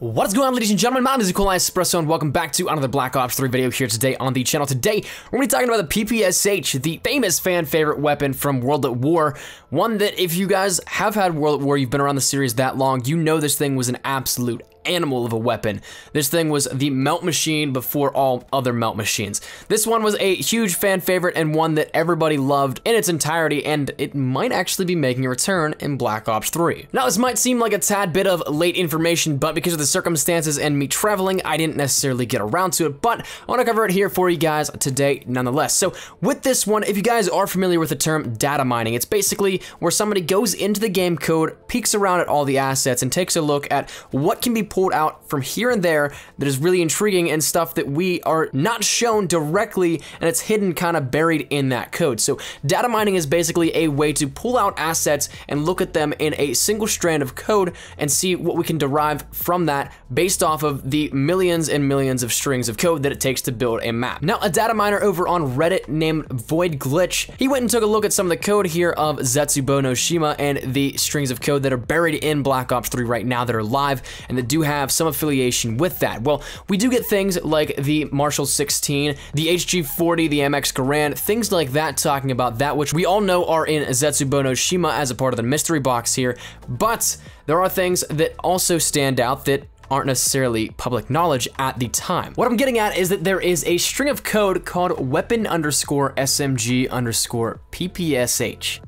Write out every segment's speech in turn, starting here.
What's going on, ladies and gentlemen? My name is Espresso, and welcome back to another Black Ops 3 video here today on the channel. Today, we're going to be talking about the PPSH, the famous fan favorite weapon from World at War. One that, if you guys have had World at War, you've been around the series that long, you know this thing was an absolute animal of a weapon. This thing was the melt machine before all other melt machines. This one was a huge fan favorite and one that everybody loved in its entirety, and it might actually be making a return in Black Ops 3. Now, this might seem like a tad bit of late information, but because of the circumstances and me traveling, I didn't necessarily get around to it, but I want to cover it here for you guys today nonetheless. So with this one, if you guys are familiar with the term data mining, it's basically where somebody goes into the game code, peeks around at all the assets, and takes a look at what can be pulled out from here and there that is really intriguing and stuff that we are not shown directly, and it's hidden, kind of buried in that code. So data mining is basically a way to pull out assets and look at them in a single strand of code and see what we can derive from that based off of the millions and millions of strings of code that it takes to build a map. Now, a data miner over on Reddit named Void Glitch, he went and took a look at some of the code here of Zetsubo no Shima and the strings of code that are buried in Black Ops 3 right now that are live and that do have some affiliation with that. Well, we do get things like the Marshall 16, the HG40, the MX Garand, things like that talking about that, which we all know are in Zetsubo no Shima as a part of the mystery box here, but there are things that also stand out that aren't necessarily public knowledge at the time. What I'm getting at is that there is a string of code called weapon_SMG_PPSH.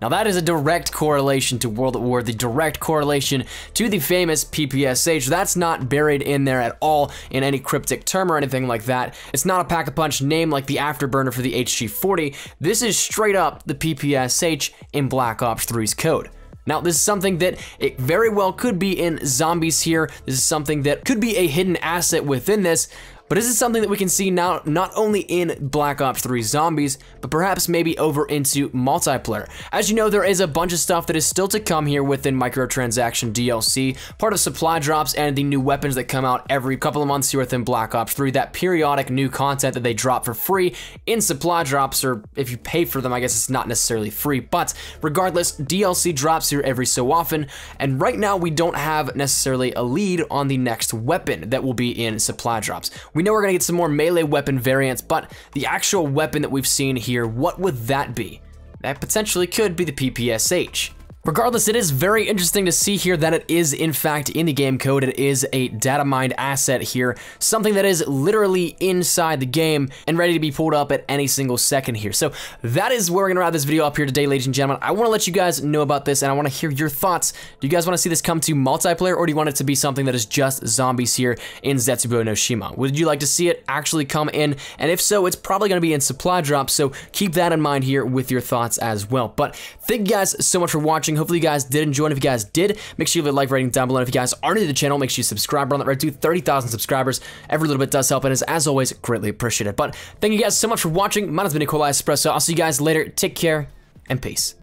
Now that is a direct correlation to World at War, the direct correlation to the famous PPSH. That's not buried in there at all in any cryptic term or anything like that. It's not a pack-a-punch name like the afterburner for the HG40. This is straight up the PPSH in Black Ops 3's code. Now, this is something that it very well could be in zombies here. This is something that could be a hidden asset within this, but this is something that we can see now not only in Black Ops 3 Zombies, but perhaps maybe over into multiplayer. As you know, there is a bunch of stuff that is still to come here within microtransaction DLC, part of supply drops and the new weapons that come out every couple of months here within Black Ops 3, that periodic new content that they drop for free in supply drops, or if you pay for them, I guess it's not necessarily free, but regardless, DLC drops here every so often, and right now we don't have necessarily a lead on the next weapon that will be in supply drops. We know we're gonna get some more melee weapon variants, but the actual weapon that we've seen here, what would that be? That potentially could be the PPSH. Regardless, it is very interesting to see here that it is in fact in the game code. It is a data mined asset here, something that is literally inside the game and ready to be pulled up at any single second here. So that is where we're gonna wrap this video up here today, ladies and gentlemen. I wanna let you guys know about this and I wanna hear your thoughts. Do you guys wanna see this come to multiplayer, or do you want it to be something that is just zombies here in Zetsubo no Shima? Would you like to see it actually come in? And if so, it's probably gonna be in supply drops, so keep that in mind here with your thoughts as well. But thank you guys so much for watching. Hopefully you guys did enjoy, and if you guys did, make sure you leave a like rating down below. And if you guys are new to the channel, make sure you subscribe. We're on that road to 30,000 subscribers. Every little bit does help, and is, as always, greatly appreciated. But thank you guys so much for watching. My name's been Espresso. I'll see you guys later. Take care, and peace.